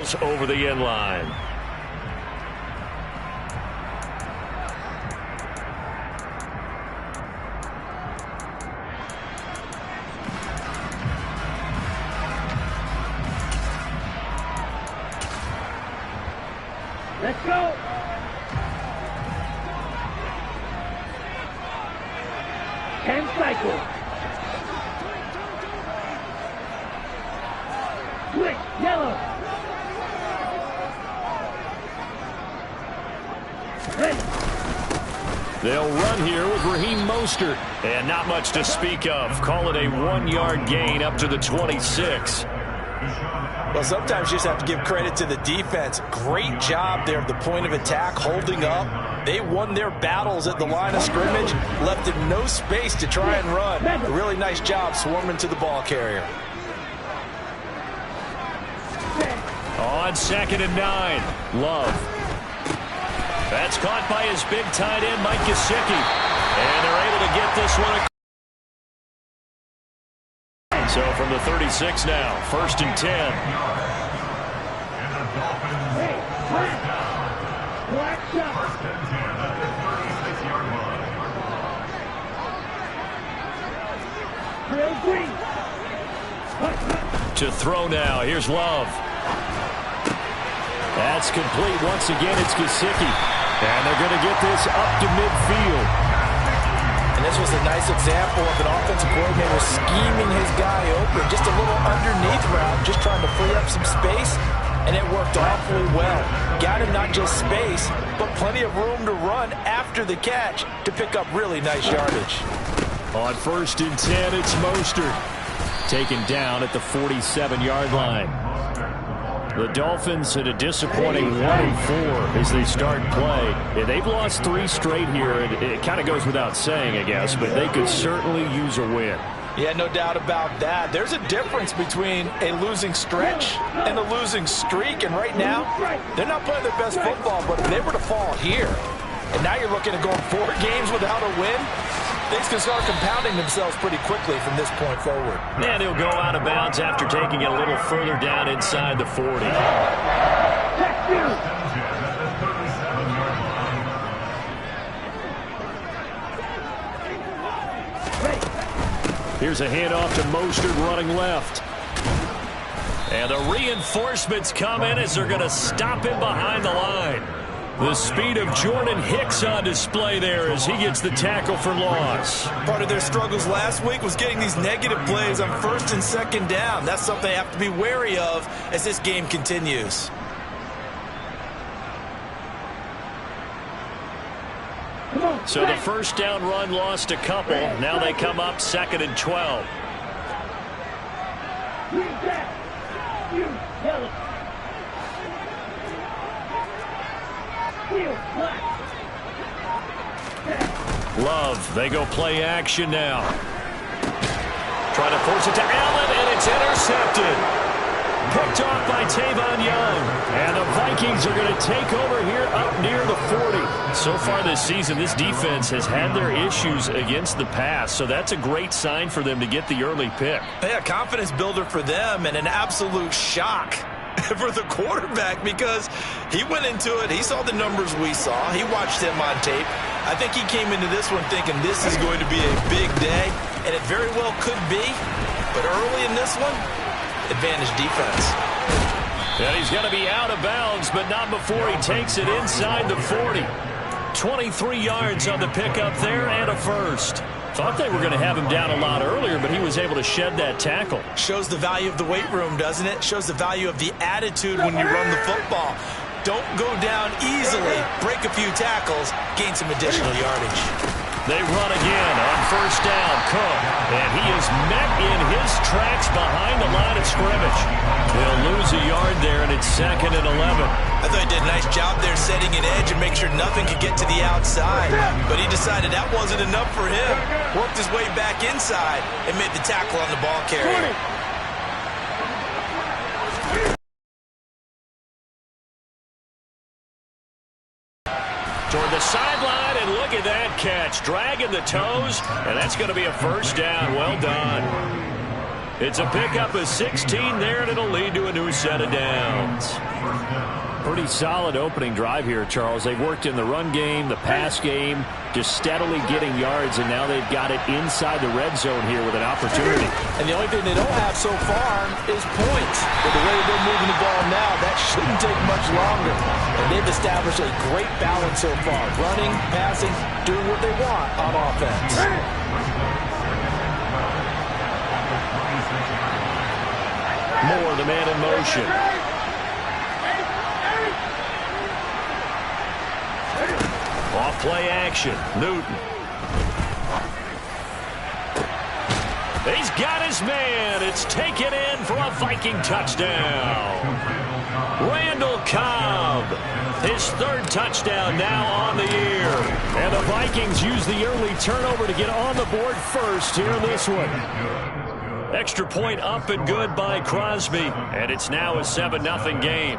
sails over the end line. Let's go. 10 cycles. Switch, yellow. Ready. They'll run here with Raheem Mostert. And not much to speak of. Call it a 1-yard gain up to the 26. Well, sometimes you just have to give credit to the defense. Great job there at the point of attack, holding up. They won their battles at the line of scrimmage, left them no space to try and run. A really nice job swarming to the ball carrier. On 2nd and 9, Love. That's caught by his big tight end, Mike Gesicki. And they're able to get this one. So from the 36 now, 1st and 10. To throw now, here's Love. That's complete once again, it's Gesicki. And they're going to get this up to midfield. And this was a nice example of an offensive coordinator scheming his guy open. Just a little underneath route, just trying to free up some space, and it worked awfully well. Got him not just space, but plenty of room to run after the catch to pick up really nice yardage. On 1st and 10, it's Mostert. Taken down at the 47-yard line. The Dolphins at a disappointing 1-4 as they start play. Yeah, they've lost 3 straight here, and it kind of goes without saying, I guess, but they could certainly use a win. Yeah, no doubt about that. There's a difference between a losing stretch and a losing streak, and right now, they're not playing their best football, but if they were to fall here, and now you're looking at going 4 games without a win, things can start compounding themselves pretty quickly from this point forward. And he'll go out of bounds after taking it a little further down inside the 40. Here's a handoff to Mostert running left. And the reinforcements come in as they're going to stop him behind the line. The speed of Jordan Hicks on display there as he gets the tackle for loss. Part of their struggles last week was getting these negative plays on 1st and 2nd down. That's something they have to be wary of as this game continues. So the 1st down run lost a couple. Now they come up 2nd and 12. Love, they go play action now. Trying to force it to Allen, and it's intercepted. Picked off by Tavon Young. And the Vikings are going to take over here up near the 40. So far this season, this defense has had their issues against the pass, so that's a great sign for them to get the early pick. Yeah, confidence builder for them and an absolute shock for the quarterback because he went into it. He saw the numbers we saw. He watched them on tape. I think he came into this one thinking this is going to be a big day, and it very well could be. But early in this one, advantage defense. And he's going to be out of bounds, but not before he takes it inside the 40. 23 yards on the pickup there and a first. Thought they were going to have him down a lot earlier, but he was able to shed that tackle. Shows the value of the weight room, doesn't it? Shows the value of the attitude when you run the football. Don't go down easily. Break a few tackles. Gain some additional yardage. They run again on 1st down. Cook. And he is met in his tracks behind the line of scrimmage. They'll lose a yard there, and it's 2nd and 11. I thought he did a nice job there setting an edge and making sure nothing could get to the outside. But he decided that wasn't enough for him. Worked his way back inside and made the tackle on the ball carrier. Toward the sideline, and look at that catch. Dragging the toes, and that's going to be a 1st down. Well done. It's a pickup of 16 there, and it'll lead to a new set of downs. Pretty solid opening drive here, Charles. They've worked in the run game, the pass game, just steadily getting yards, and now they've got it inside the red zone here with an opportunity. And the only thing they don't have so far is points. But the way they're moving the ball now, that shouldn't take much longer. And they've established a great balance so far. Running, passing, doing what they want on offense. Moore, the man in motion. Off play action. Newton. He's got his man. It's taken in for a Viking touchdown. Randall Cobb. His third touchdown now on the year. And the Vikings use the early turnover to get on the board first here in this one. Extra point up and good by Crosby. And it's now a 7-0 game.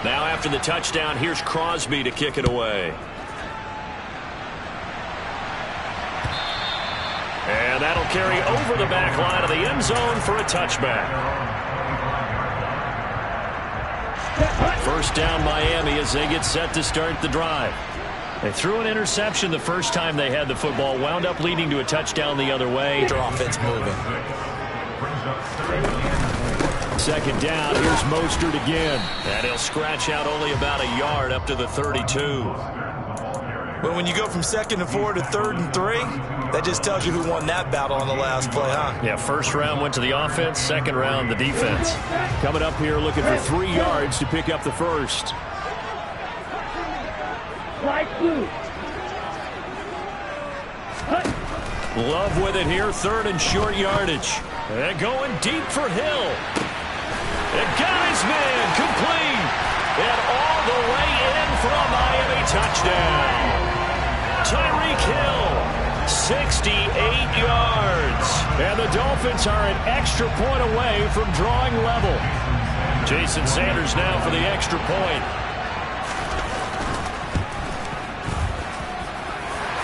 Now after the touchdown, here's Crosby to kick it away. And that'll carry over the back line of the end zone for a touchback. First down Miami as they get set to start the drive. They threw an interception the first time they had the football, wound up leading to a touchdown the other way. Their offense moving. Second down, here's Mostert again. And he'll scratch out only about a yard up to the 32. But when you go from 2nd and 4 to 3rd and 3, that just tells you who won that battle on the last play, huh? Yeah, first round went to the offense, second round the defense. Coming up here looking for 3 yards to pick up the first. Light blue. Love with it here, 3rd and short yardage. And going deep for Hill. And got his man complete. And all the way in for a Miami touchdown. Tyreek Hill, 68 yards. And the Dolphins are an extra point away from drawing level. Jason Sanders now for the extra point.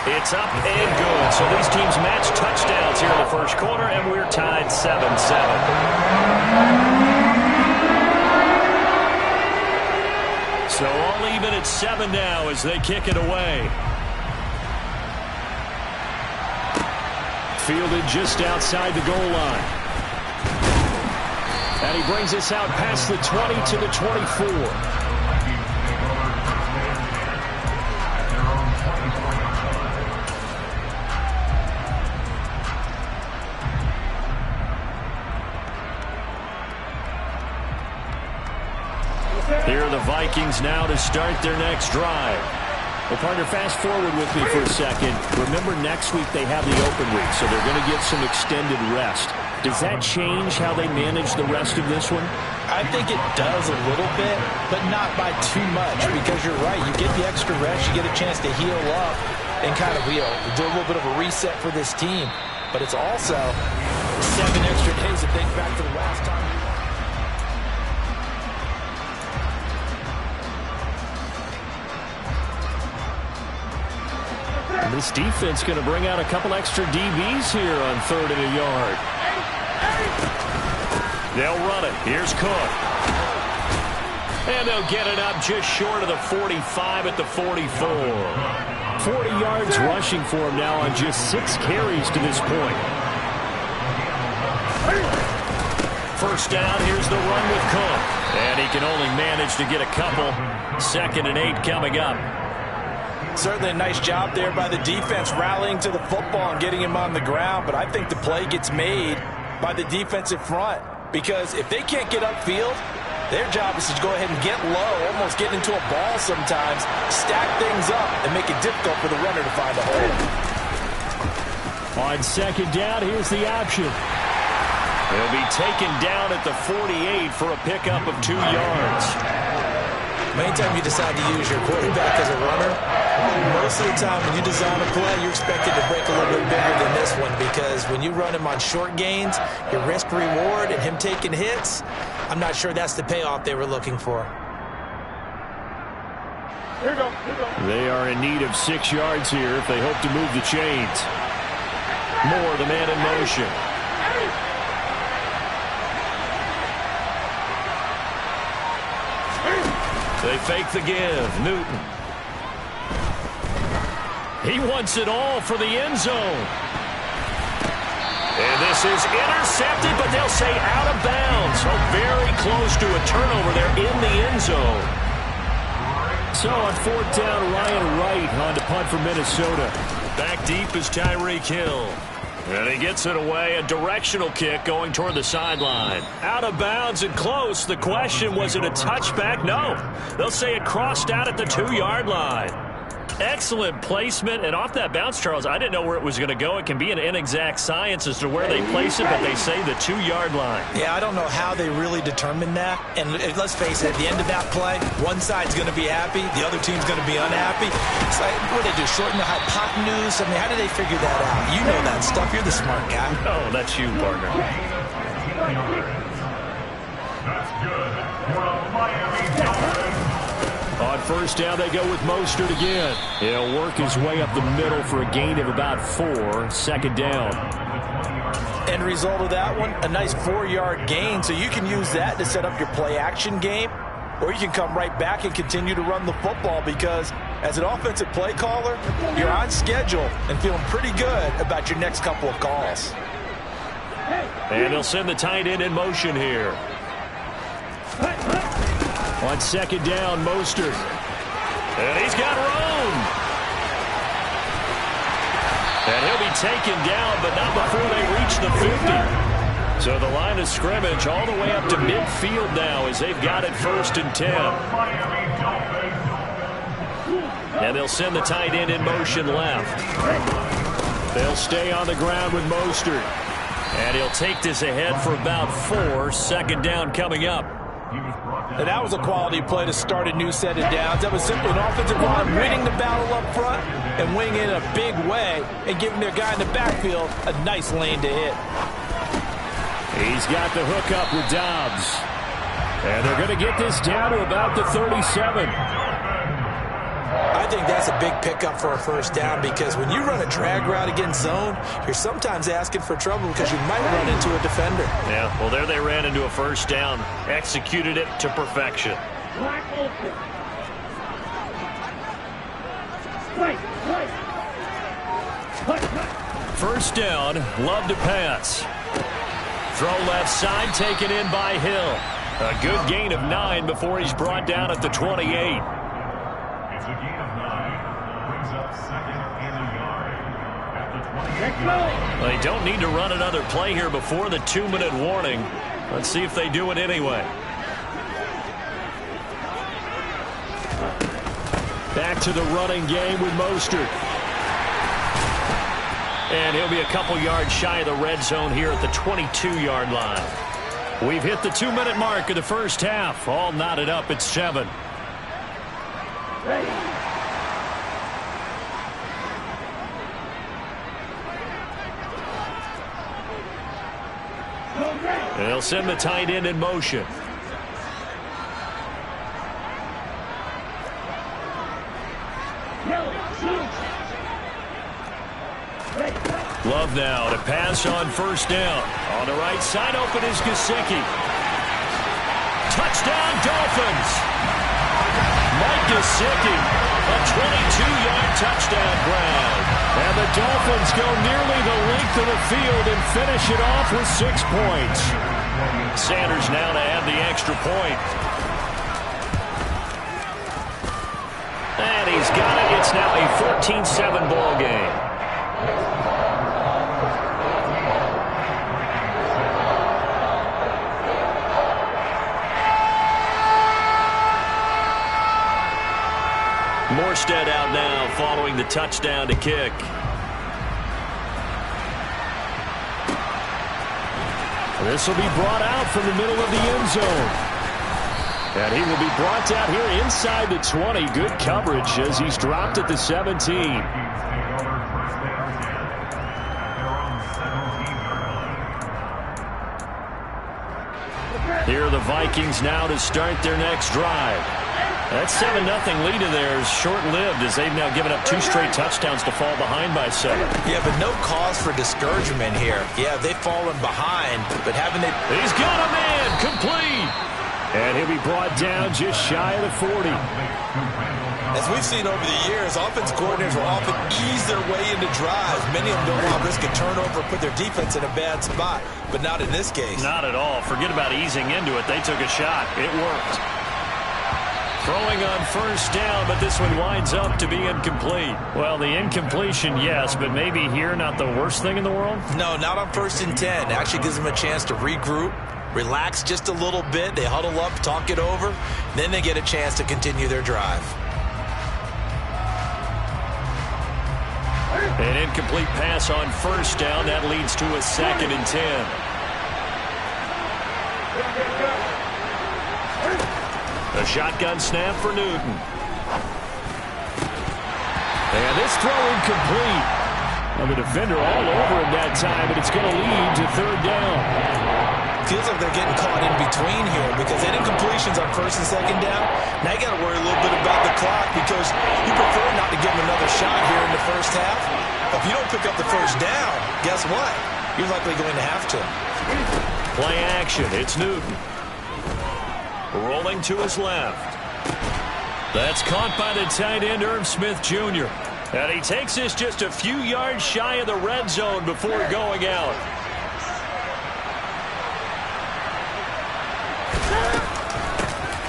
It's up and good. So these teams match touchdowns here in the first quarter, and we're tied 7-7. So all even at 7 now as they kick it away. Fielded just outside the goal line. And he brings us out past the 20 to the 24. Here are the Vikings now to start their next drive. Well, partner, fast forward with me for a second. Remember, next week they have the open week, so they're going to get some extended rest. Does that change how they manage the rest of this one? I think it does a little bit, but not by too much, because you're right. You get the extra rest, you get a chance to heal up and kind of, do a little bit of a reset for this team. But it's also 7 extra days to think back to the last time. And this defense going to bring out a couple extra DBs here on 3rd and a yard. They'll run it. Here's Cook. And they'll get it up just short of the 45 at the 44. 40 yards rushing for him now on just 6 carries to this point. First down, here's the run with Cook. And he can only manage to get a couple. 2nd and 8 coming up. Certainly a nice job there by the defense rallying to the football and getting him on the ground. But I think the play gets made by the defensive front. Because if they can't get upfield, their job is to go ahead and get low, almost get into a ball sometimes, stack things up, and make it difficult for the runner to find a hole. On 2nd down, here's the option. He'll be taken down at the 48 for a pickup of 2 yards. Anytime you decide to use your quarterback as a runner, most of the time when you design a play, you're expected to break a little bit bigger than this one, because when you run him on short gains, your risk-reward and him taking hits, I'm not sure that's the payoff they were looking for. They are in need of 6 yards here if they hope to move the chains. Moore, the man in motion. They fake the give. Newton. He wants it all for the end zone. And this is intercepted, but they'll say out of bounds. So very close to a turnover there in the end zone. So on 4th down, Ryan Wright on to punt for Minnesota. Back deep is Tyreek Hill. And he gets it away, a directional kick going toward the sideline. Out of bounds and close. The question, was it a touchback? No. They'll say it crossed out at the 2-yard line. Excellent placement, and off that bounce, Charles, I didn't know where it was going to go. It can be an inexact science as to where they place it, but they say the 2-yard line. Yeah, I don't know how they really determined that. And let's face it, at the end of that play, one side's going to be happy, the other team's going to be unhappy. It's like, what do they do, shorten the hypotenuse? I mean, how do they figure that out? You know that stuff. You're the smart guy. Oh, that's you, partner. That's good for a Miami Dolphins. On 1st down, they go with Mostert again. He'll work his way up the middle for a gain of about 4. 2nd down. End result of that one, a nice 4-yard gain, so you can use that to set up your play-action game, or you can come right back and continue to run the football, because as an offensive play caller, you're on schedule and feeling pretty good about your next couple of calls. And they'll send the tight end in motion here. On 2nd down, Mostert. And he's got room. And he'll be taken down, but not before they reach the 50. So the line of scrimmage all the way up to midfield now as they've got it 1st and 10. And they'll send the tight end in motion left. They'll stay on the ground with Mostert. And he'll take this ahead for about 4. 2nd down coming up. And that was a quality play to start a new set of downs. That was simply an offensive line winning the battle up front and winning in a big way and giving their guy in the backfield a nice lane to hit. He's got the hook up with Dobbs. And they're going to get this down to about the 37. I think that's a big pickup for a 1st down, because when you run a drag route against zone, you're sometimes asking for trouble because you might run into a defender. Yeah, well, there they ran into a 1st down. Executed it to perfection. First down, Love to pass. Throw left side, taken in by Hill. A good gain of 9 before he's brought down at the 28. It's a gain of 9. Brings up 2nd and a yard at the 28. They don't need to run another play here before the 2-minute warning. Let's see if they do it anyway. Back to the running game with Mostert. And he'll be a couple yards shy of the red zone here at the 22-yard line. We've hit the 2-minute mark of the 1st half. All knotted up at 7. They'll send the tight end in motion. Love now to pass on 1st down. On the right side, open is Gesicki. Touchdown, Dolphins. Mike Gesicki, a 22-yard touchdown grab. And the Dolphins go nearly the length of the field and finish it off with 6 points. Sanders now to add the extra point. And he's got it. It's now a 14-7 ball game. Morstead out now following the touchdown to kick. This will be brought out from the middle of the end zone. And he will be brought down here inside the 20. Good coverage as he's dropped at the 17. Here are the Vikings now to start their next drive. That 7-0 lead of theirs short-lived as they've now given up 2 straight touchdowns to fall behind by 7. Yeah, but no cause for discouragement here. Yeah, they've fallen behind, but haven't they... He's got a man, complete. And he'll be brought down just shy of the 40. As we've seen over the years, offense coordinators will often ease their way into drives. Many of them don't want to risk a turnover or put their defense in a bad spot, but not in this case. Not at all. Forget about easing into it. They took a shot. It worked. Throwing on first down, but this one winds up to be incomplete. Well, the incompletion, yes, but maybe here not the worst thing in the world? No, not on 1st and 10. It actually gives them a chance to regroup, relax just a little bit. They huddle up, talk it over, then they get a chance to continue their drive. An incomplete pass on first down. That leads to a 2nd and 10. A shotgun snap for Newton. And this throw incomplete. Well, the defender all over him that time, but it's going to lead to 3rd down. Feels like they're getting caught in between here because any incompletions on 1st and 2nd down, now you got to worry a little bit about the clock because you prefer not to give them another shot here in the first half. If you don't pick up the first down, guess what? You're likely going to have to. Play action. It's Newton. Rolling to his left. That's caught by the tight end, Irv Smith Jr. And he takes this just a few yards shy of the red zone before going out.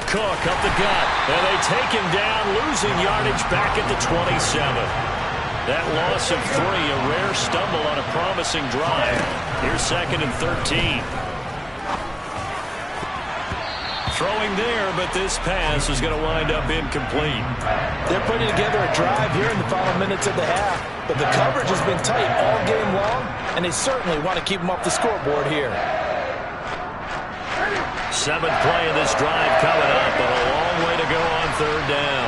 Cook up the gut. And they take him down, losing yardage back at the 27. That loss of 3, a rare stumble on a promising drive. Here's 2nd and 13. Throwing there, but this pass is going to wind up incomplete. They're putting together a drive here in the final minutes of the half, but the coverage has been tight all game long, and they certainly want to keep them off the scoreboard here. 7th play of this drive coming up, but a long way to go on 3rd down.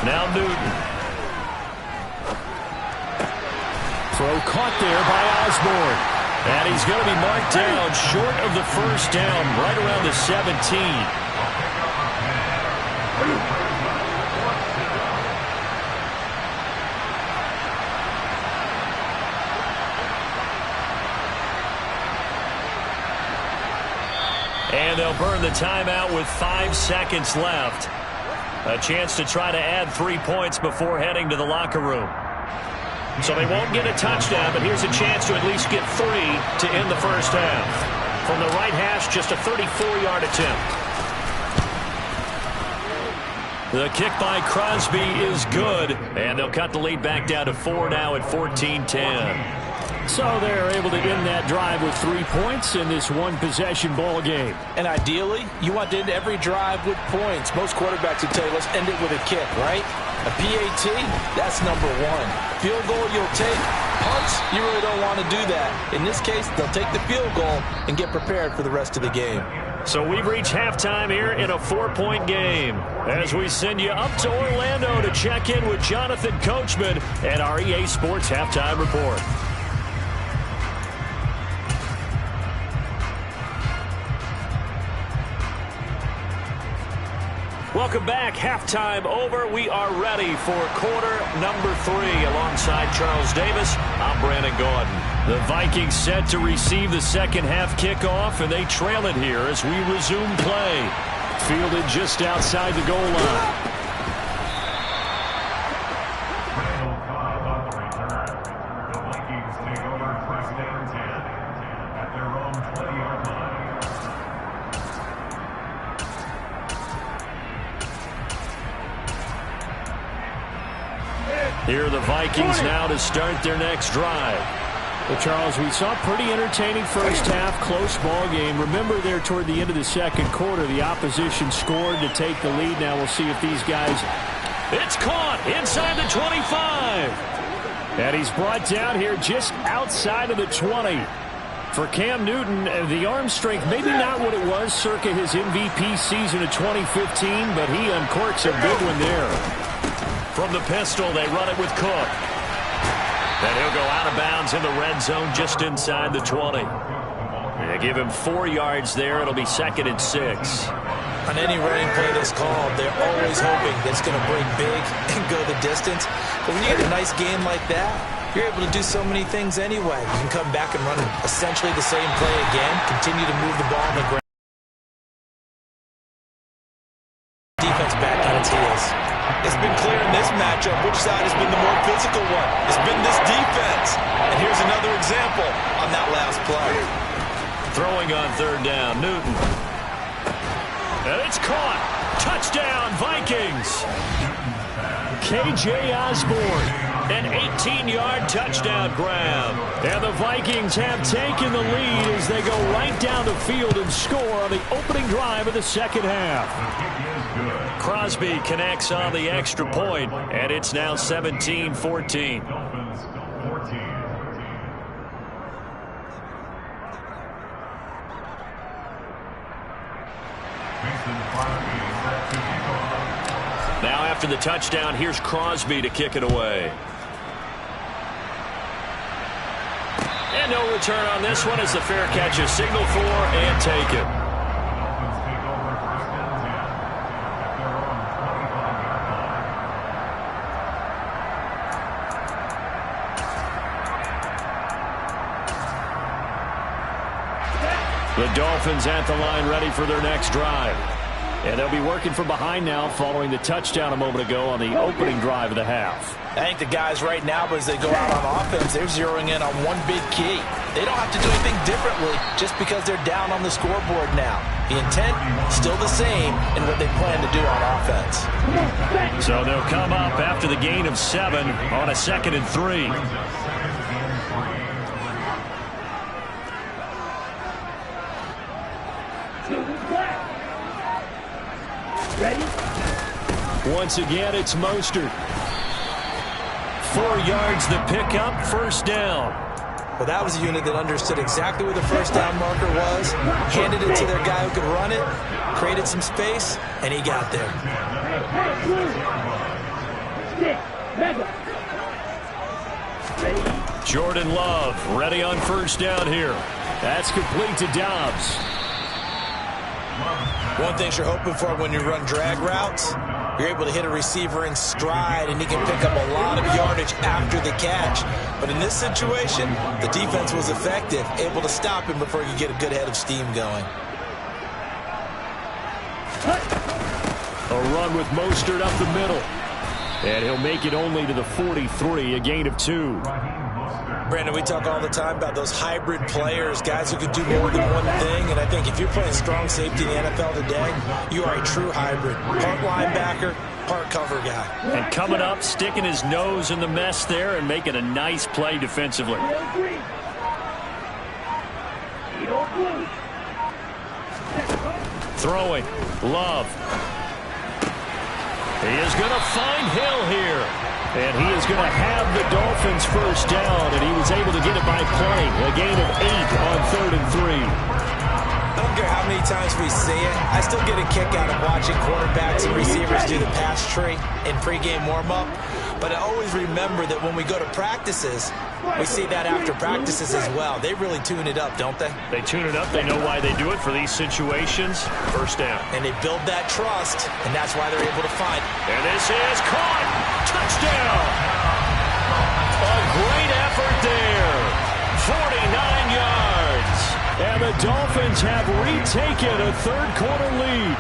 Now Newton. Throw caught there by Osborne. And he's going to be marked down short of the first down, right around the 17. And they'll burn the timeout with 5 seconds left. A chance to try to add 3 points before heading to the locker room. So they won't get a touchdown, but here's a chance to at least get 3 to end the first half. From the right hash, just a 34-yard attempt. The kick by Crosby is good, and they'll cut the lead back down to 4 now at 14-10. So they're able to end that drive with 3 points in this one-possession ball game. And ideally, you want to end every drive with points. Most quarterbacks would tell you, let's end it with a kick, right? A PAT, that's number 1. Field goal you'll take. Punts, you really don't want to do that. In this case, they'll take the field goal and get prepared for the rest of the game. So we've reached halftime here in a 4-point game as we send you up to Orlando to check in with Jonathan Coachman and our EA Sports Halftime Report. Welcome back. Halftime over. We are ready for quarter number 3. Alongside Charles Davis, I'm Brandon Gordon. The Vikings set to receive the second half kickoff, and they trail it here as we resume play. Fielded just outside the goal line. Here are the Vikings now to start their next drive. Well, Charles, we saw a pretty entertaining first half, close ball game. Remember there toward the end of the second quarter, the opposition scored to take the lead. Now we'll see if these guys... It's caught inside the 25. And he's brought down here just outside of the 20. For Cam Newton, the arm strength, maybe not what it was circa his MVP season of 2015, but he uncorks a big one there. From the pistol, they run it with Cook. And he'll go out of bounds in the red zone just inside the 20. They give him 4 yards there. It'll be 2nd and 6. On any running play that's called, they're always hoping that it's going to break big and go the distance. But when you get a nice game like that, you're able to do so many things anyway. You can come back and run essentially the same play again, continue to move the ball on the ground. Defense back on its heels. It's been clear in this matchup which side has been the more physical one. It's been this defense. And here's another example on that last play. Throwing on 3rd down, Newton. And it's caught. Touchdown, Vikings. K.J. Osborne. An 18-yard touchdown grab. And the Vikings have taken the lead as they go right down the field and score on the opening drive of the 2nd half. Crosby connects on the extra point, and it's now 17-14. Now after the touchdown, here's Crosby to kick it away. And no return on this one as the fair catch is signaled for and taken. The Dolphins at the line ready for their next drive. And they'll be working from behind now following the touchdown a moment ago on the opening drive of the half. I think the guys right now, as they go out on offense, they're zeroing in on one big key. They don't have to do anything differently just because they're down on the scoreboard now. The intent, still the same in what they plan to do on offense. So they'll come up after the gain of 7 on a 2nd and 3. Ready? Once again, it's Mostert. 4 yards the pickup, 1st down. Well, that was a unit that understood exactly where the 1st down marker was, handed it to their guy who could run it, created some space, and he got there. Jordan Love ready on 1st down here. That's complete to Dobbs. One thing you're hoping for when you run drag routes, you're able to hit a receiver in stride, and he can pick up a lot of yardage after the catch. But in this situation, the defense was effective, able to stop him before he could get a good head of steam going. A run with Mostert up the middle. And he'll make it only to the 43, a gain of 2. Brandon, we talk all the time about those hybrid players, guys who can do more than one thing. And I think if you're playing strong safety in the NFL today, you are a true hybrid. Part linebacker, part cover guy. And coming up, sticking his nose in the mess there and making a nice play defensively. Throwing. Love. He is going to find Hill here. And he is going to have the Dolphins 1st down, and he was able to get it by playing. A gain of 8 on 3rd and 3. I don't care how many times we see it. I still get a kick out of watching quarterbacks and receivers do the pass tree in pregame warm-up. But I always remember that when we go to practices, we see that after practices as well. They really tune it up, don't they? They tune it up. They know why they do it for these situations. 1st down. And they build that trust, and that's why they're able to find it. And this is caught. Touchdown. A great effort there. 49 yards. And the Dolphins have retaken a 3rd quarter lead.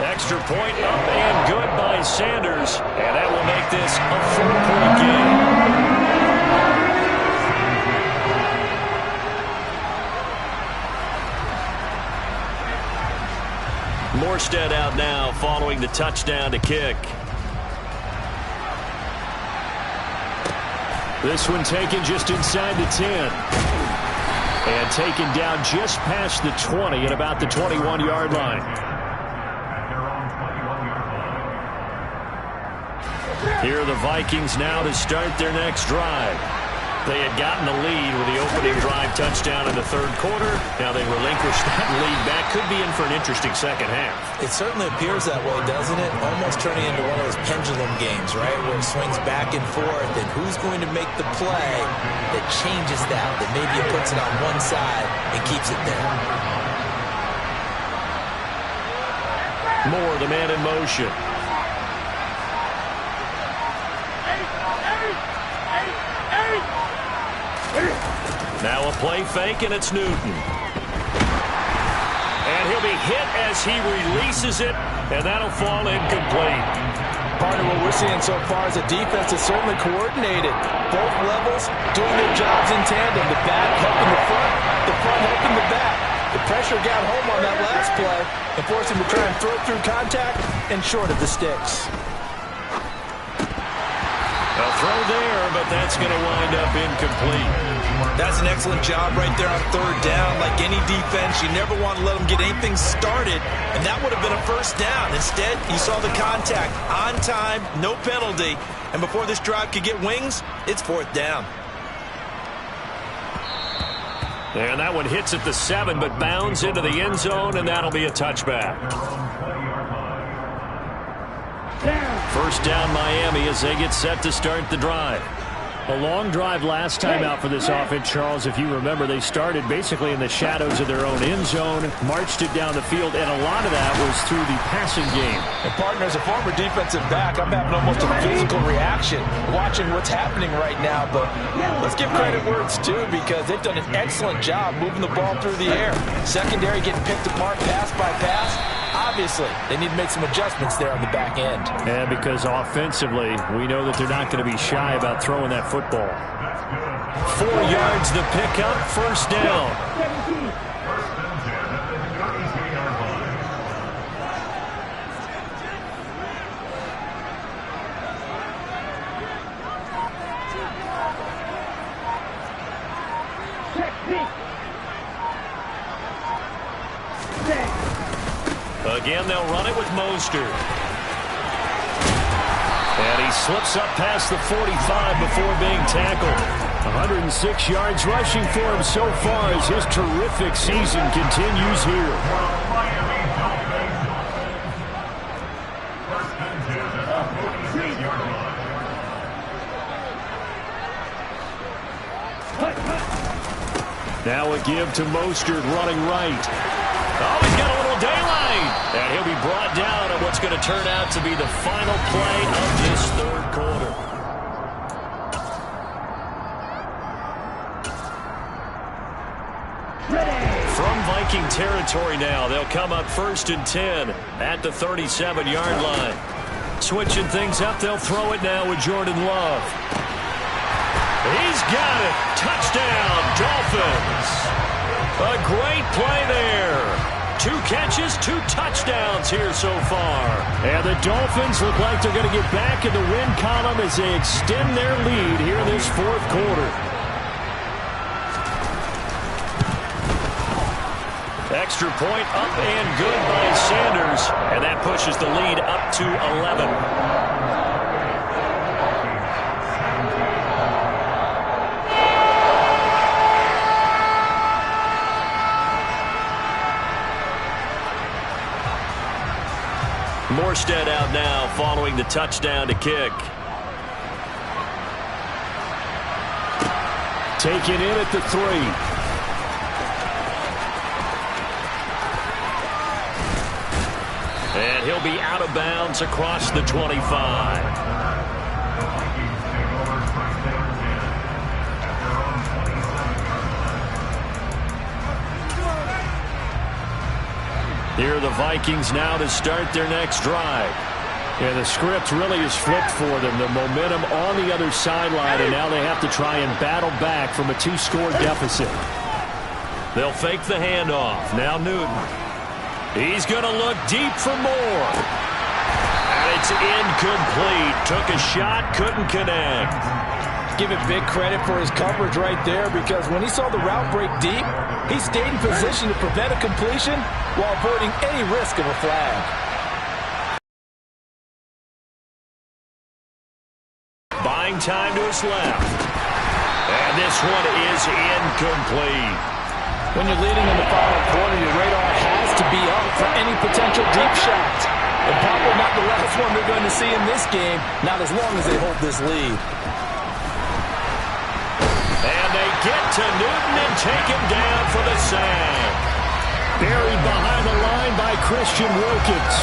Extra point up and good by Sanders. And that will make this a 4-point game. Morstead out now following the touchdown to kick. This one taken just inside the 10. And taken down just past the 20 at about the 21-yard line. Here are the Vikings now to start their next drive. They had gotten the lead with the opening drive touchdown in the third quarter. Now they relinquish that lead back. Could be in for an interesting second half. It certainly appears that way, doesn't it? Almost turning into one of those pendulum games, right, where it swings back and forth, and who's going to make the play that changes that maybe it puts it on one side and keeps it there. Moore, the man in motion. Now a play fake, and it's Newton. And he'll be hit as he releases it, and that'll fall incomplete. Part of what we're seeing so far is the defense is certainly coordinated. Both levels doing their jobs in tandem. The back helping the front helping the back. The pressure got home on that last play and forced him to try and throw through contact and short of the sticks. A throw there, but that's going to wind up incomplete. That's an excellent job right there on third down. Like any defense, you never want to let them get anything started, and that would have been a first down. Instead, you saw the contact on time, no penalty, and before this drive could get wings, it's fourth down. And that one hits at the 7, but bounds into the end zone, and that'll be a touchback. First down Miami as they get set to start the drive. A long drive last time out for this offense, Charles. If you remember, they started basically in the shadows of their own end zone, marched it down the field, and a lot of that was through the passing game. And partner, as a former defensive back, I'm having almost a physical reaction watching what's happening right now. But let's give credit where it's due, because they've done an excellent job moving the ball through the air. Secondary getting picked apart pass by pass. Obviously, they need to make some adjustments there on the back end. And because offensively, we know that they're not going to be shy about throwing that football. 4 yards the pickup, first down. Again, they'll run it with Mostert. And he slips up past the 45 before being tackled. 106 yards rushing for him so far as his terrific season continues here. Now a give to Mostert running right. Oh, he's got a little daylight. And he'll be brought down at what's going to turn out to be the final play of this third quarter. From Viking territory now, they'll come up 1st and 10 at the 37-yard line. Switching things up, they'll throw it now with Jordan Love. He's got it. Touchdown, Dolphins. A great play there. 2 catches, 2 touchdowns here so far. And the Dolphins look like they're going to get back in the win column as they extend their lead here in this fourth quarter. Extra point up and good by Sanders. And that pushes the lead up to 11. Morstead out now following the touchdown to kick. Taken in at the 3. And he'll be out of bounds across the 25. Here are the Vikings now to start their next drive. Yeah, the script really is flipped for them. The momentum on the other sideline, and now they have to try and battle back from a 2-score deficit. They'll fake the handoff. Now Newton. He's going to look deep for more. And it's incomplete. Took a shot, couldn't connect. Give it big credit for his coverage right there, because when he saw the route break deep, he stayed in position to prevent a completion while avoiding any risk of a flag. Throwing time to his left. And this one is incomplete. When you're leading in the final quarter, your radar has to be up for any potential deep shots. And probably not the last one they're going to see in this game, not as long as they hold this lead. And they get to Newton and take him down for the sack. Buried behind the line by Christian Wilkins.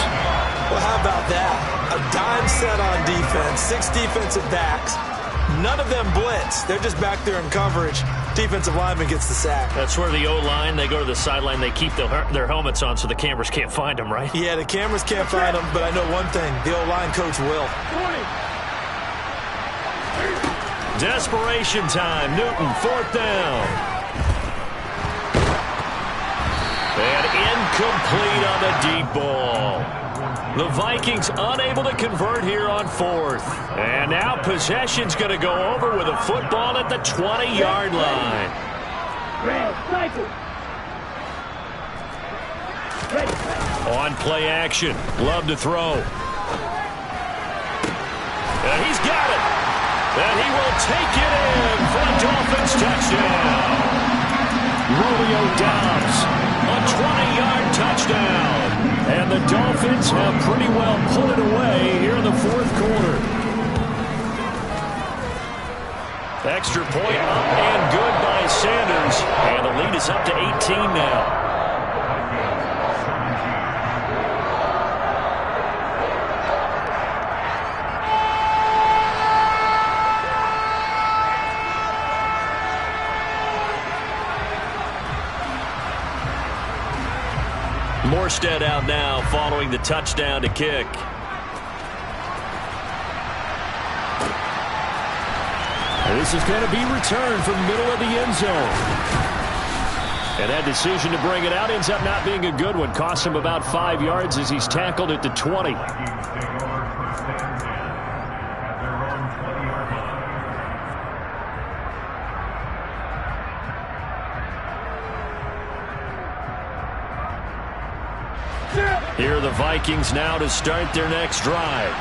Well, how about that? A dime set on defense, 6 defensive backs. None of them blitz. They're just back there in coverage. Defensive lineman gets the sack. That's where the O-line, they go to the sideline, they keep their helmets on so the cameras can't find them, right? Yeah, the cameras can't find them, but I know one thing. The O-line coach will. Desperation time. Newton, 4th down. And incomplete on the deep ball. The Vikings unable to convert here on 4th. And now possession's going to go over with a football at the 20-yard line. Red, cycle. On play action. Love to throw. And he's got it. And he will take it in for a Dolphins touchdown. Romeo Doubs, a 20-yard touchdown. And the Dolphins have pretty well pulled it away here in the 4th quarter. Extra point up and good by Sanders. And the lead is up to 18 now. Morstead out now following the touchdown to kick. This is going to be returned from the middle of the end zone. And that decision to bring it out ends up not being a good one. Costs him about 5 yards as he's tackled at the 20. Here are the Vikings now to start their next drive.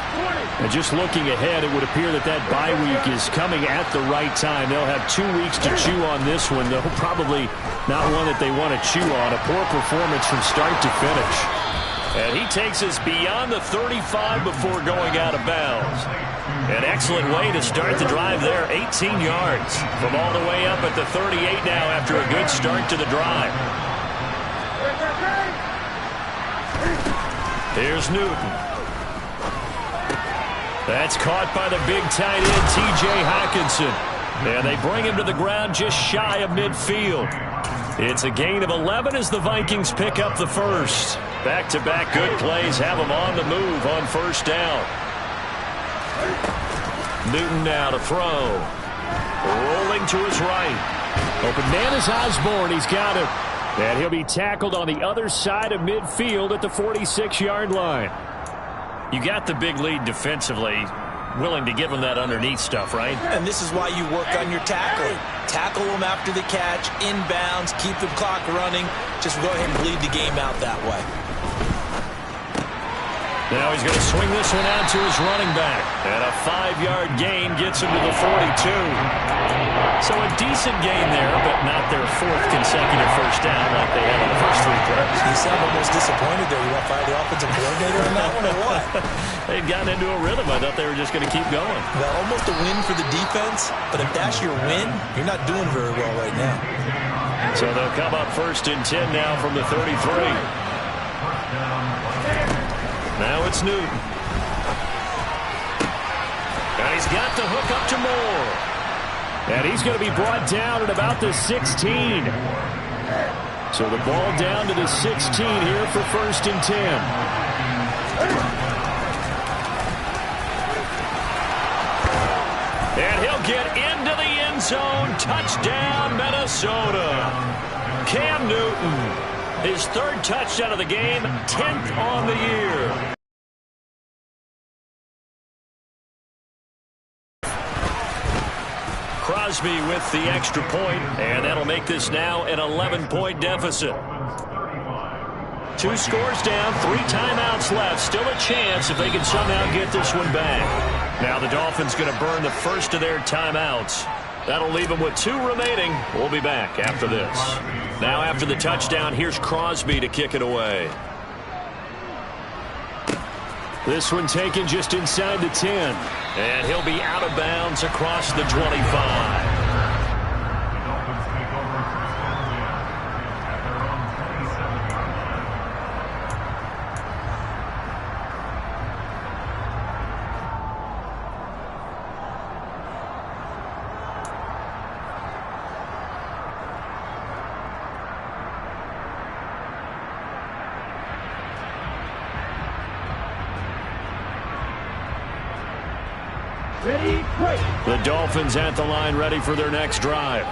And just looking ahead, it would appear that that bye week is coming at the right time. They'll have 2 weeks to chew on this one, though probably not one that they want to chew on. A poor performance from start to finish. And he takes us beyond the 35 before going out of bounds. An excellent way to start the drive there, 18 yards. From all the way up at the 38 now after a good start to the drive. Here's Newton. That's caught by the big tight end, T.J. Hockenson. And they bring him to the ground just shy of midfield. It's a gain of 11 as the Vikings pick up the first. Back-to-back good plays have them on the move on 1st down. Newton now to throw. Rolling to his right. Open man is Osborne. He's got it. And he'll be tackled on the other side of midfield at the 46-yard line. You got the big lead defensively. Willing to give him that underneath stuff, right? And this is why you work on your tackling. Tackle them after the catch, inbounds, keep the clock running. Just go ahead and bleed the game out that way. Now he's going to swing this one out to his running back. And a 5-yard gain gets him to the 42. So a decent gain there, but not their 4th consecutive first down like they had on the first 3 plays. You sound almost disappointed there. You want to fire the offensive coordinator on that one or what? They'd gotten into a rhythm. I thought they were just going to keep going. Well, almost a win for the defense, but if that's your win, you're not doing very well right now. So they'll come up 1st and 10 now from the 33. Now it's Newton. And he's got the hook up to Moore. And he's going to be brought down at about the 16. So the ball down to the 16 here for 1st and 10. And he'll get into the end zone. Touchdown, Minnesota. Cam Newton. His 3rd touchdown of the game, 10th on the year. Crosby with the extra point, and that'll make this now an 11-point deficit. 2 scores down, 3 timeouts left. Still a chance if they can somehow get this one back. Now the Dolphins going to burn the first of their timeouts. That'll leave them with 2 remaining. We'll be back after this. Now after the touchdown, here's Crosby to kick it away. This one taken just inside the 10. And he'll be out of bounds across the 25. The Dolphins at the line ready for their next drive.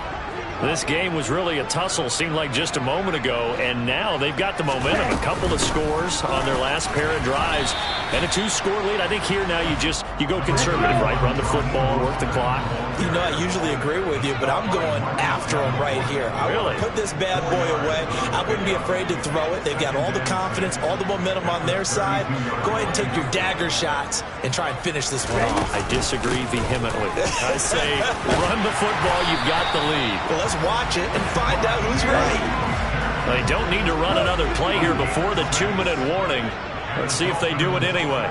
This game was really a tussle, seemed like just a moment ago, and now they've got the momentum. A couple of scores on their last pair of drives, and a 2-score lead. I think here now you go conservative, right? Run the football, work the clock. You know, I usually agree with you, but I'm going after him right here. I really want to put this bad boy away. I wouldn't be afraid to throw it. They've got all the confidence, all the momentum on their side. Go ahead and take your dagger shots and try and finish this one off. I disagree vehemently. I say run the football. You've got the lead. Well, let's watch it and find out who's right. They don't need to run another play here before the 2-minute warning. Let's see if they do it anyway.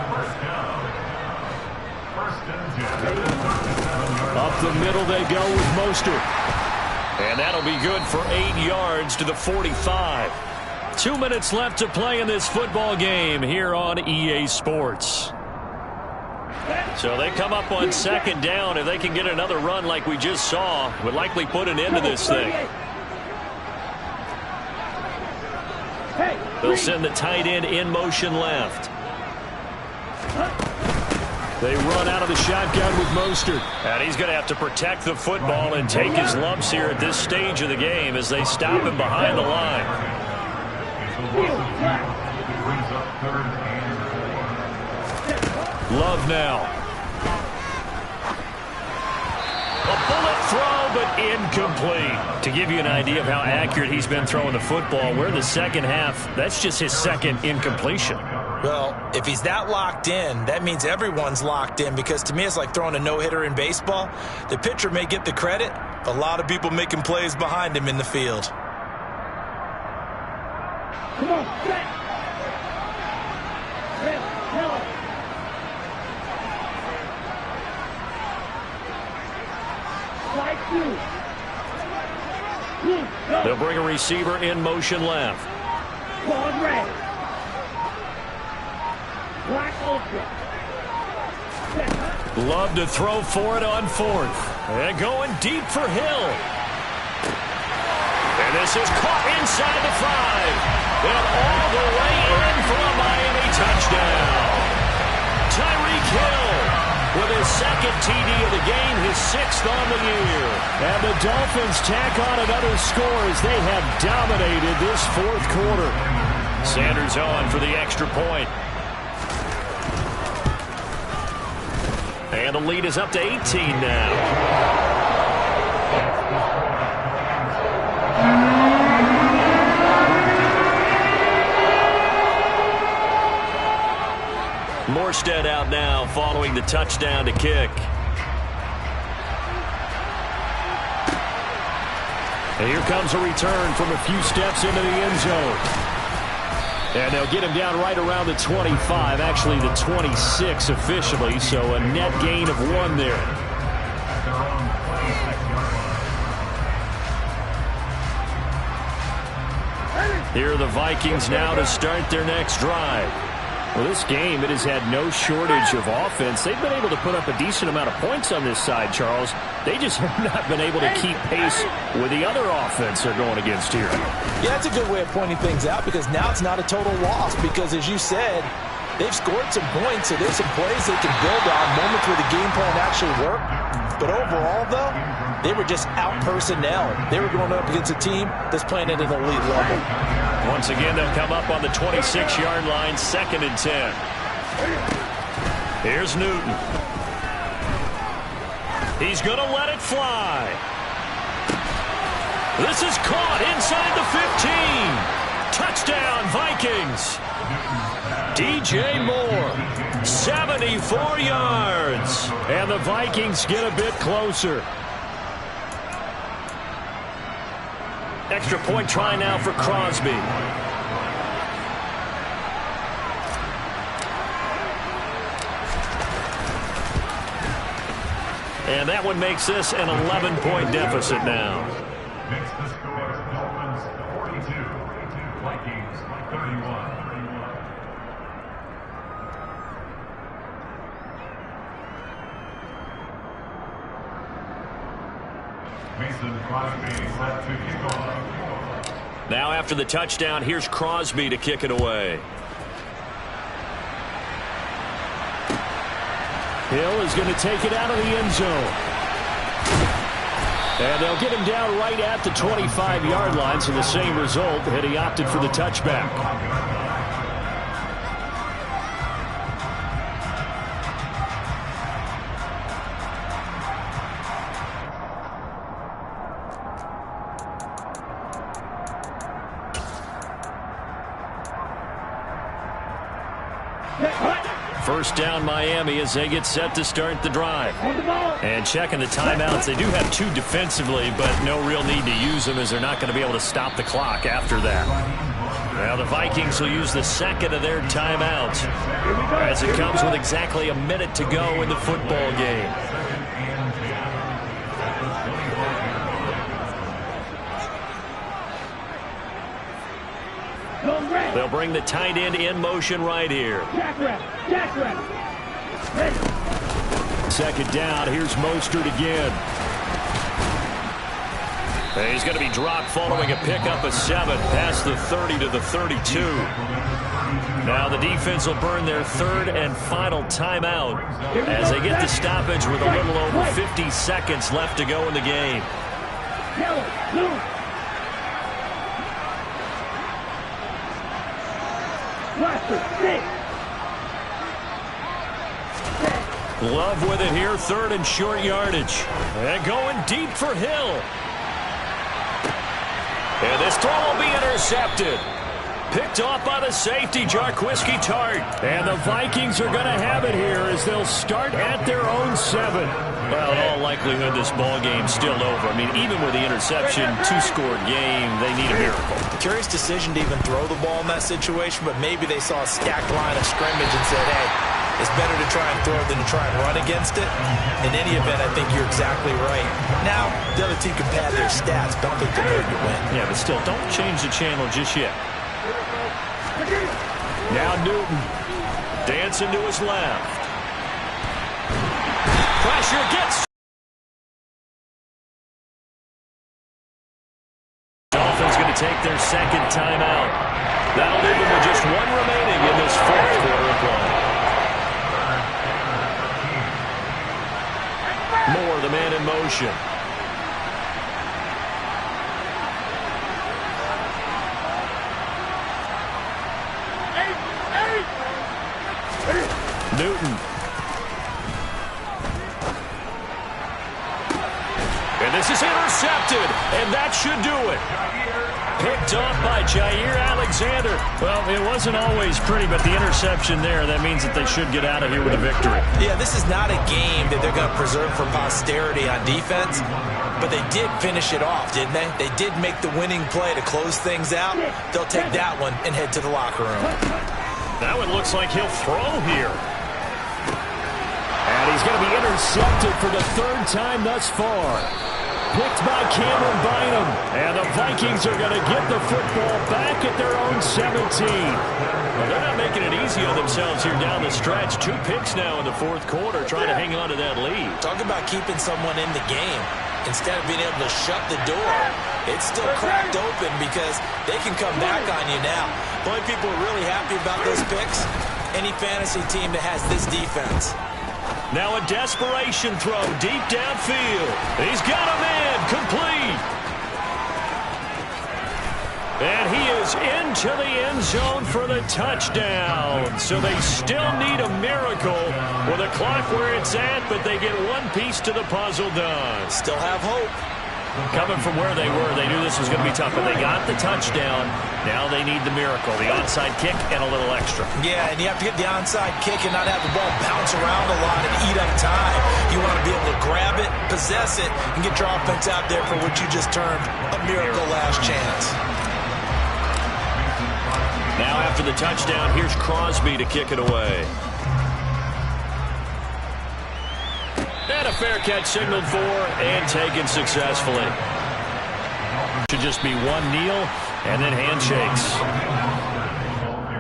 Up the middle they go with Mostert. And that'll be good for 8 yards to the 45. 2 minutes left to play in this football game here on EA Sports. So they come up on 2nd down. If they can get another run like we just saw, would likely put an end to this thing. They'll send the tight end in motion left. They run out of the shotgun with Mostert. And he's going to have to protect the football and take his lumps here at this stage of the game as they stop him behind the line. Love now. A bullet throw, but incomplete. To give you an idea of how accurate he's been throwing the football, we're in the second half. That's just his 2nd incompletion. Well, if he's that locked in, that means everyone's locked in, because to me it's like throwing a no-hitter in baseball. The pitcher may get the credit, but a lot of people making plays behind him in the field. Come on, set. They'll bring a receiver in motion left. Ball red. Black ultra. Love to throw for it on 4th. And going deep for Hill. And this is caught inside the 5. And all the way in for a Miami touchdown. Tyreek Hill with his 2nd TD of the game, his 6th on the year. And the Dolphins tack on another score as they have dominated this 4th quarter. Sanders on for the extra point. And the lead is up to 18 now. Morstead out now following the touchdown to kick. And here comes a return from a few steps into the end zone. And they'll get him down right around the 25, actually the 26 officially, so a net gain of 1 there. Here are the Vikings now to start their next drive. Well, this game, it has had no shortage of offense. They've been able to put up a decent amount of points on this side, Charles. They just have not been able to keep pace with the other offense they're going against here. Yeah, that's a good way of pointing things out, because now it's not a total loss, because as you said, they've scored some points, so there's some plays they can build on, moments where the game plan actually worked. But overall, though, they were just out-personnel. They were going up against a team that's playing at an elite level. Once again, they'll come up on the 26-yard line, 2nd and 10. Here's Newton. He's going to let it fly. This is caught inside the 15. Touchdown, Vikings. DJ Moore. 74 yards. And the Vikings get a bit closer. Extra point try now for Crosby. And that one makes this an 11-point deficit now. Makes the score Dolphins 42, Vikings 31. Mason Crosby set to kick off. Now after the touchdown, here's Crosby to kick it away. Hill is going to take it out of the end zone. And they'll get him down right at the 25-yard line, so the same result had he opted for the touchback. First down Miami as they get set to start the drive. And checking the timeouts. They do have two defensively, but no real need to use them as they're not going to be able to stop the clock after that. Now the Vikings will use the second of their timeouts as it comes with exactly a minute to go in the football game. They'll bring the tight end in motion right here. Second down. Here's Mostert again. He's going to be dropped following a pickup of 7 past the 30 to the 32. Now the defense will burn their third and final timeout as they get the stoppage with a little over 50 seconds left to go in the game. Love with it here, third and short yardage. And going deep for Hill. And this throw will be intercepted. Picked off by the safety, Jarquiski Tart. And the Vikings are going to have it here as they'll start at their own 7. Well, in all likelihood, this ball game's still over. I mean, even with the interception, 2-score game, they need a miracle. Curious decision to even throw the ball in that situation, but maybe they saw a stacked line of scrimmage and said, hey, it's better to try and throw than to try and run against it. In any event, I think you're exactly right. Now, the other team can pad their stats, but I don't think they're going to win. Yeah, but still, don't change the channel just yet. Now Newton dancing to his left. Pressure gets. Dolphins going to take their second timeout. That'll leave them with just one remaining in this fourth quarter of play. Moore, the man in motion. Newton. And this is intercepted, and that should do it. Picked off by Jair Alexander. Well, it wasn't always pretty, but the interception there, that means that they should get out of here with a victory. Yeah, this is not a game that they're going to preserve for posterity on defense, but they did finish it off, didn't they? They did make the winning play to close things out. They'll take that one and head to the locker room. Now it looks like he'll throw here. And he's going to be intercepted for the third time thus far. Picked by Cameron Bynum. And the Vikings are going to get the football back at their own 17. Well, they're not making it easy on themselves here down the stretch. 2 picks now in the fourth quarter, trying to hang on to that lead. Talk about keeping someone in the game. Instead of being able to shut the door, it's still cracked open because they can come back on you now. The only people who are really happy about those picks, any fantasy team that has this defense. Now a desperation throw deep downfield. He's got a man complete. And he is into the end zone for the touchdown. So they still need a miracle with a clock where it's at, but they get one piece to the puzzle done. Still have hope. Coming from where they were, they knew this was going to be tough, but they got the touchdown. Now they need the miracle, the onside kick and a little extra. Yeah, and you have to get the onside kick and not have the ball bounce around a lot and eat up time. You want to be able to grab it, possess it, and get your offense out there for what you just termed a miracle last chance. Now after the touchdown, here's Crosby to kick it away. And a fair catch signaled for and taken successfully. Should just be one kneel and then handshakes.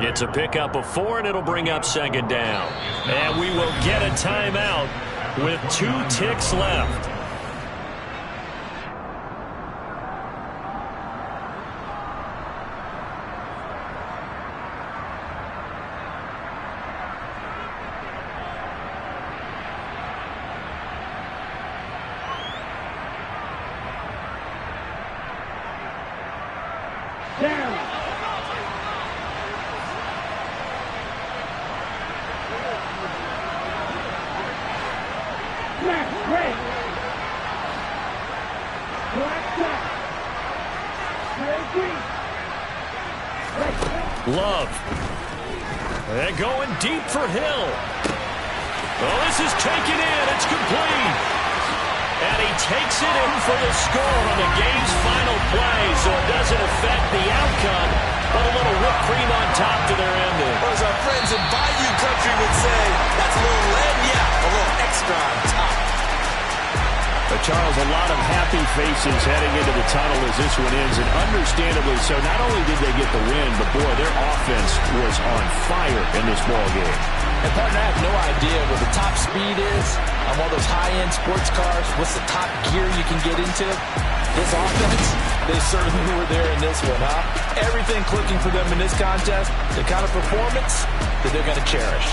It's a pickup of 4, and it'll bring up second down. And we will get a timeout with 2 ticks left. Love. And going deep for Hill. Oh, this is taken in. It's complete. And he takes it in for the score on the game's final play, so it doesn't affect the outcome, but a little whipped cream on top to their ending. Or as our friends in Bayou Country would say, that's a little lead, yeah, a little extra on top. But Charles, a lot of happy faces heading into the tunnel as this one ends, and understandably so. Not only did they get the win, but boy, their offense was on fire in this ball game. And partner, I have no idea what the top speed is on one of those high-end sports cars. What's the top gear you can get into? This offense, they certainly were there in this one, huh? Everything clicking for them in this contest, the kind of performance that they're going to cherish.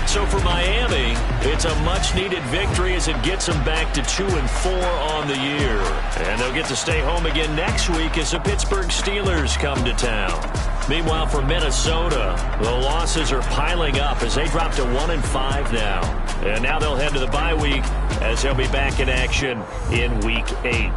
So for Miami, it's a much-needed victory as it gets them back to 2-4 on the year. And they'll get to stay home again next week as the Pittsburgh Steelers come to town. Meanwhile, for Minnesota, the losses are piling up as they drop to 1-5 now. And now they'll head to the bye week as they'll be back in action in Week 8.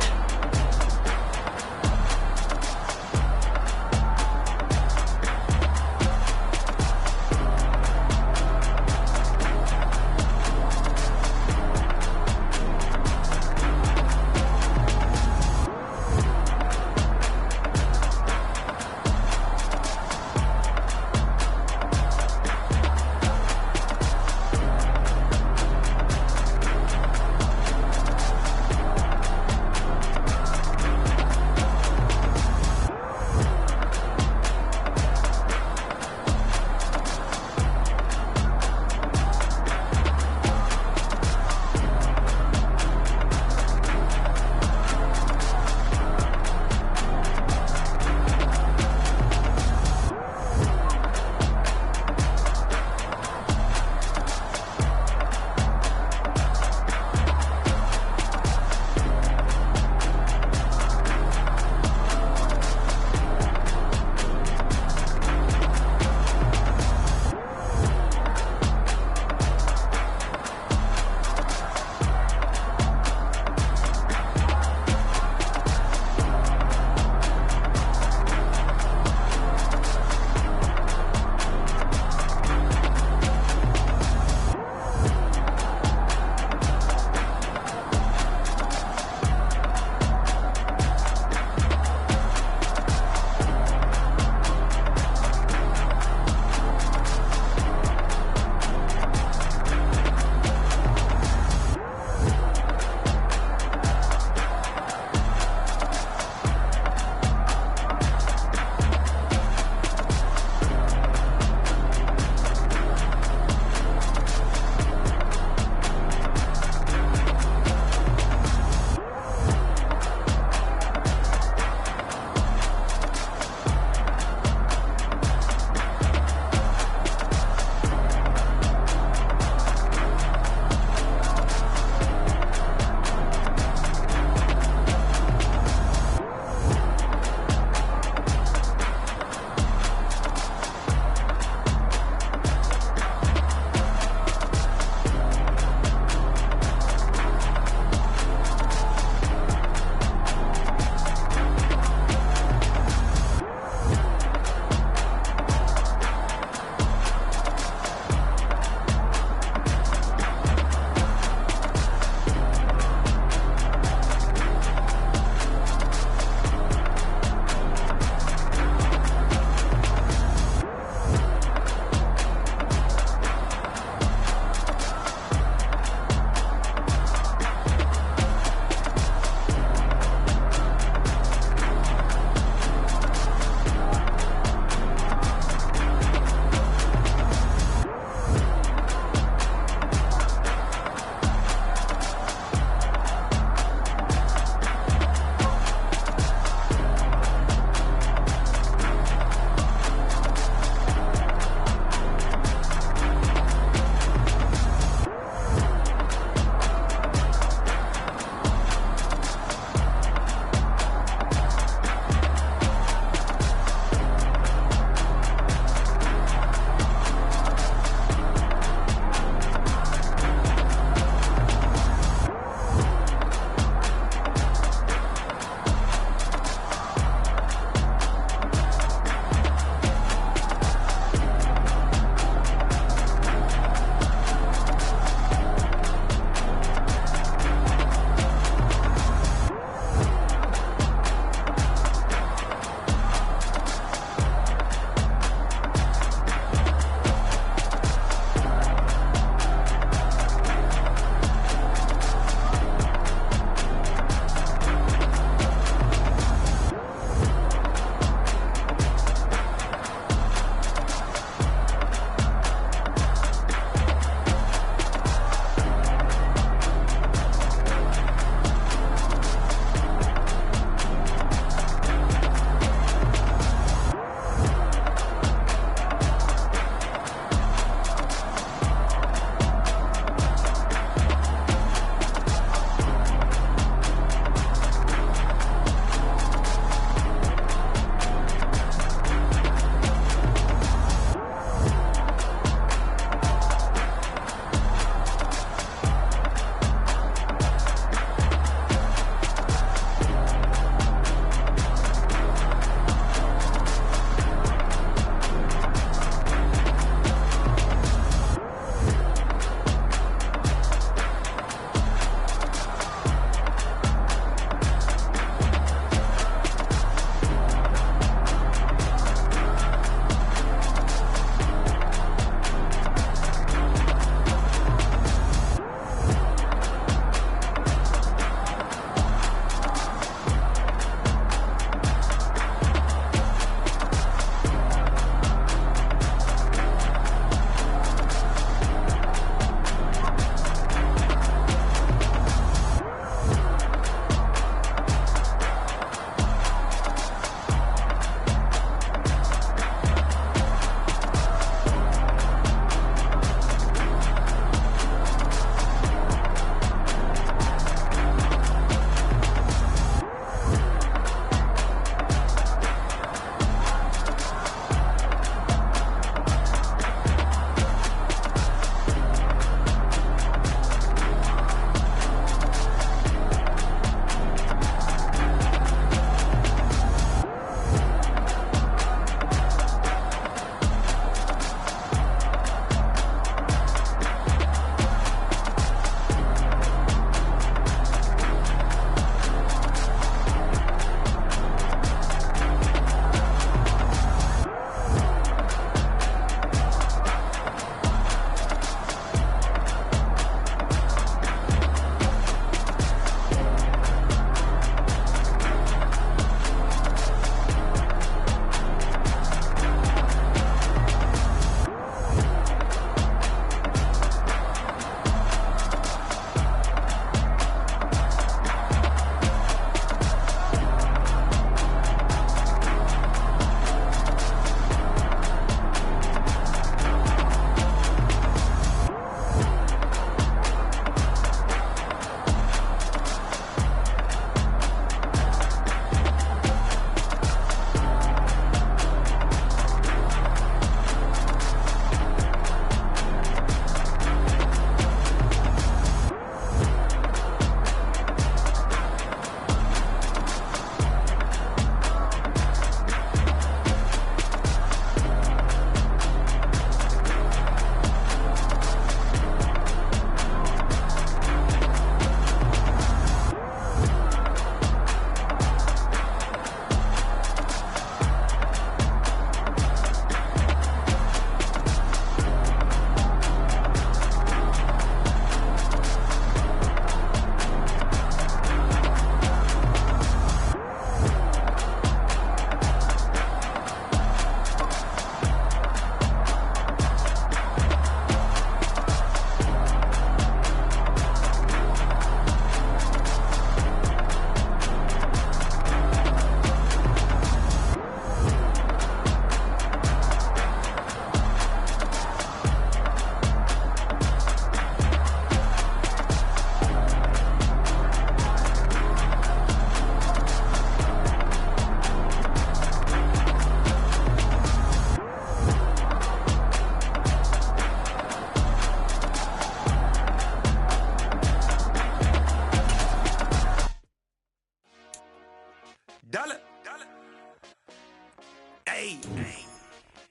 Hey,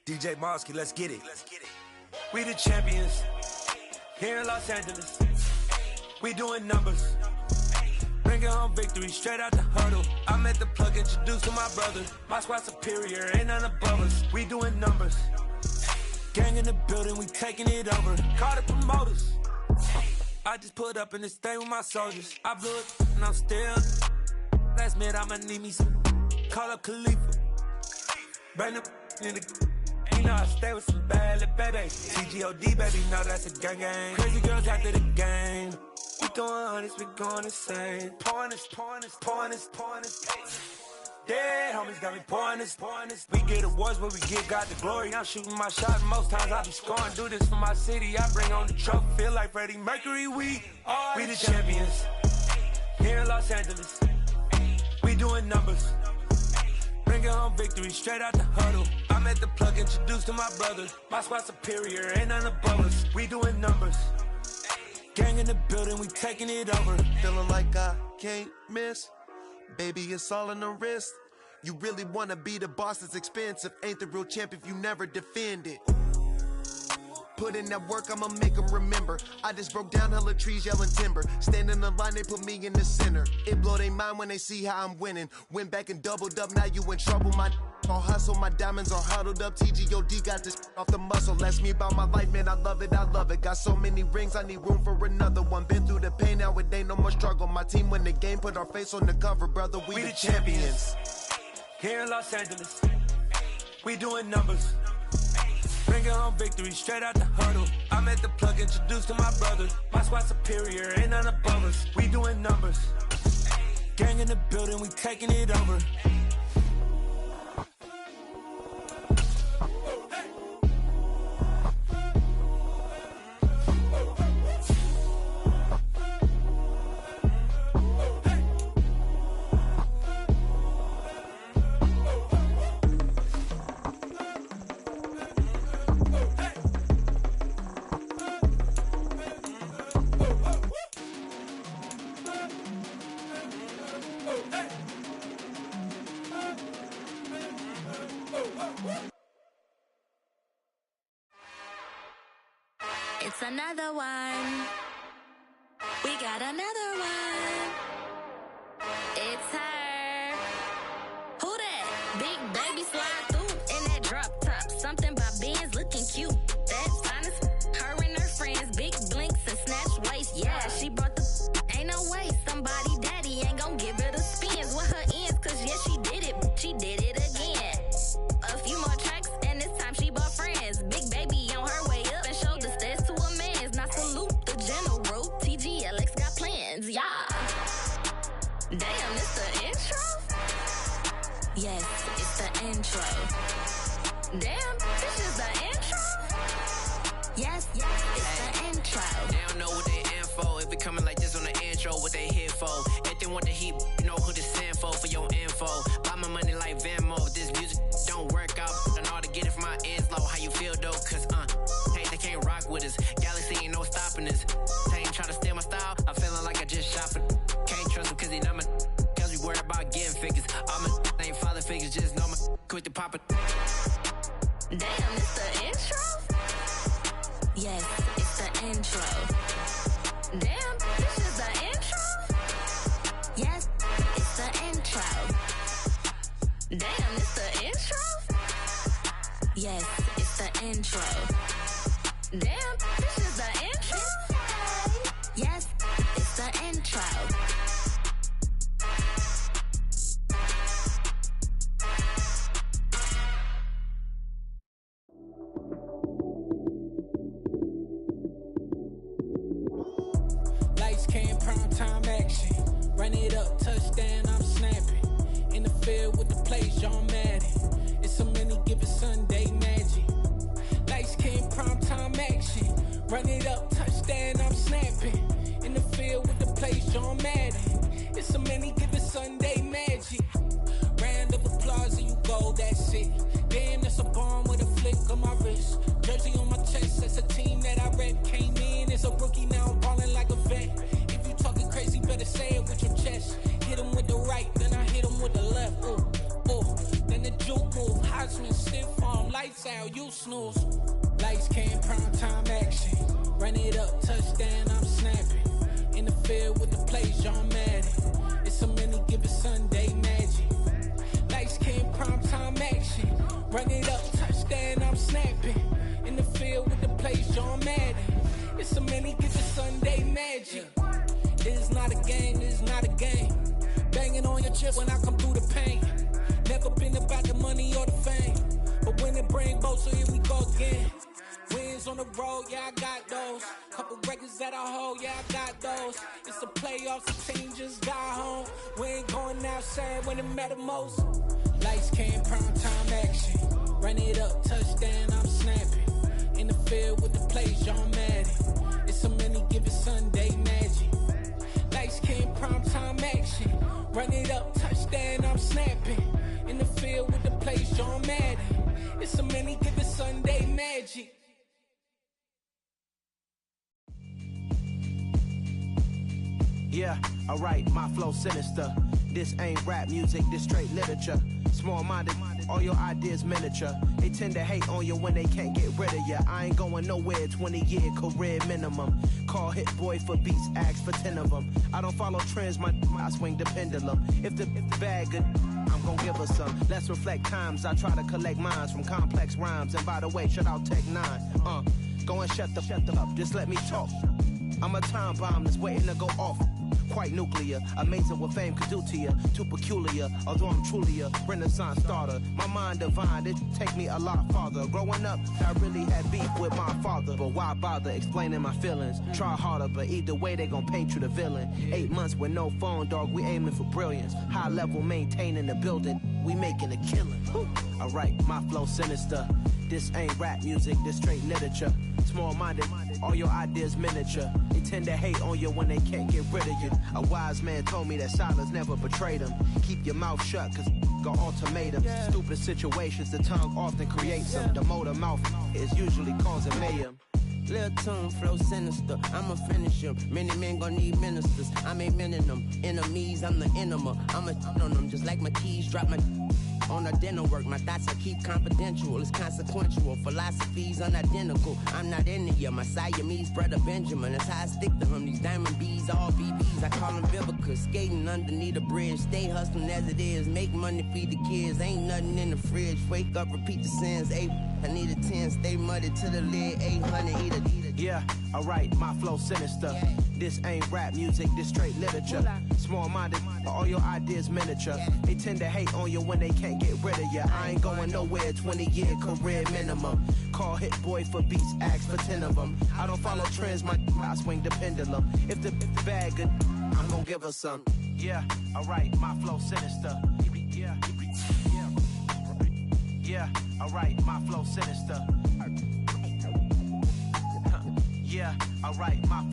DJ Mosky, let's get it. We the champions here in Los Angeles. We doing numbers. Bringing home victory straight out the huddle. I'm at the plug, introduced to my brother. My squad superior, ain't none above us. We doing numbers. Gang in the building, we taking it over. Call the promoters. I just put up in this thing with my soldiers. I blew it and I'm still. Last minute I'ma need me some. Call up Khalifa. Bring the in the. You know I stay with some bad little baby. CGOD baby, know that's a gang gang. Crazy girls after the game. We going honest, we going insane. Pouring this. Dead homies got me pouring this. We get awards, but we give God the glory. I'm shooting my shot, most times I be scoring. Do this for my city, I bring on the trophy. Feel like Freddie Mercury, we the champions here in Los Angeles. We doing numbers. Bringing home victory straight out the huddle. I'm at the plug, introduced to my brother. My squad superior, ain't none above us. We doing numbers. Gang in the building, we taking it over. Feeling like I can't miss. Baby, it's all in the wrist. You really wanna be the boss, it's expensive. Ain't the real champ if you never defend it. Put in that work, I'ma make them remember. I just broke down hella trees, yelling timber. Stand in the line, they put me in the center. It blow their mind when they see how I'm winning. Went back and doubled up, now you in trouble. My all hustle, my diamonds are huddled up. TGOD got this off the muscle. Ask me about my life, man, I love it. Got so many rings, I need room for another one. Been through the pain, now it ain't no more struggle. My team win the game, put our face on the cover, brother. We the champions here in Los Angeles. We doing numbers. Bringing home victory straight out the huddle. I'm at the plug, introduced to my brother. My squad superior, ain't none above us. We doing numbers. Gang in the building, we taking it over. It's another one. We got another one. It's her. Who that? Big baby slide through in that drop top. Something by Benz looking cute. That's honest. Her and her friends, big blinks and snatch waist. Yeah, she brought the. Ain't no way somebody daddy ain't gon' give her the spins with her ends. Cause yeah, she did it. She did it again. A few more tracks and this time she bought friends. Big baby on her way up and showed the stairs to a man's. Now salute the general. TGLX got plans, yeah. Damn, it's the intro? Yes, it's the intro. Damn, this is the intro? Yes, it's the intro. They don't know what they in for. If it coming like this on the intro, what they here for? If they want the heat, you know who to send for your info. Buy my money like Venmo. If this music don't work out, I know how to get it from my ends low. How you feel though? Cause hey, they can't rock with us. Galaxy ain't no stopping us. They ain't try to steal my style. I'm feeling like I just shot for. Can't trust them cause they not my. Cause we worried about getting figures. All my ain't father figures. Just know my quit the pop it. Damn, it's the intro? Yes, it's the intro. Damn, this is the intro? Yes, it's the intro. Damn, it's the intro? Yes, it's the intro. Damn, this is the intro? Yes, it's the intro. Lights came, prime time action. Run it up, touchdown, I'm snapping. In the field with the plays, John Madden. It's so many given Sunday magic. Lights came, prime time action. Run it up, touchdown, I'm snapping. In the field with the plays, John Madden. It's so many given Sunday magic. Round of applause and you go, that's it. Damn, that's a bomb with a flick on my wrist. Jersey on my chest, that's a team that I rep. Came in as a rookie, now I'm balling like a vet. If you talking crazy, better say it with your chest. Hit him with the right, then I hit him with the left. Ooh, ooh. Sal, you snooze. Lights, cam, prime time action. Run it up, touchdown, I'm snapping. In the field with the plays, John Madden. It's a many given Sunday magic. Lights, cam, prime time action. Run it up, touchdown, I'm snapping. In the field with the plays, John Madden. It's a many given Sunday magic. This is not a game, this is not a game. Banging on your chest when I come through the pain. Never been about the money or the fame. But when it bring both, so here we go again. Wins on the road, yeah, I got those. Couple records that I hold, yeah, I got those. It's the playoffs, the team just got home. We ain't going outside when it matter most. Lights, cam, prime time action. Run it up, touchdown, I'm snapping. In the field with the plays, John Madden. It's a many given Sunday magic. Lights, cam, prime time action. Run it up, touchdown, I'm snapping. In the field with the plays, John Madden. It's a many given Sunday magic. Yeah, alright, my flow sinister. This ain't rap music, this straight literature. Small-minded, all your ideas miniature. They tend to hate on you when they can't get rid of you. I ain't going nowhere, 20-year career minimum. Call Hit Boy for beats, ask for 10 of them. I don't follow trends, I swing the pendulum. If the bag good, I'm gon' give her some. Let's reflect times, I try to collect minds from complex rhymes. And by the way, shout out Tech 9. Go and shut the up, just let me talk. I'm a time bomb that's waiting to go off. Quite nuclear, amazing what fame could do to you. Too peculiar, although I'm truly a renaissance starter. My mind divine, it take me a lot farther. Growing up, I really had beef with my father. But why bother explaining my feelings? Try harder, but either way they gon' paint you the villain. 8 months with no phone, dog, we aiming for brilliance. High level maintaining the building, we making a killing. Alright, my flow sinister. This ain't rap music, this straight literature. Small-minded, all your ideas miniature. They tend to hate on you when they can't get rid of you. A wise man told me that silence never betrayed him. Keep your mouth shut, cause got ultimatums. Stupid situations, the tongue often creates them. The motor mouth is usually causing mayhem. Lil' tune, flow sinister, I'ma finish him. Many men gon' need ministers, I'm a men in them. Enemies, I'm the enema, I'ma on them. Just like my keys, drop my on a dinner work. My thoughts I keep confidential, it's consequential. Philosophies unidentical, I'm not in it yet. My Siamese brother Benjamin, that's how I stick to him. These diamond bees, all BBs, I call them Vivica. Skating underneath the bridge, stay hustling as it is. Make money, feed the kids, ain't nothing in the fridge. Wake up, repeat the sins, I need a 10, stay muddy to the lid, 800, eat it. Yeah, alright, my flow sinister. This ain't rap music, this straight literature. Small-minded, all your ideas miniature. They tend to hate on you when they can't get rid of you. I ain't going nowhere, 20-year career minimum. Call Hit Boy for beats, ask for 10 of them. I don't follow trends, I swing the pendulum. If the bag good, I'm gon' give her some. Yeah, alright, my flow sinister. Yeah, alright, my flow sinister. Yeah, alright, my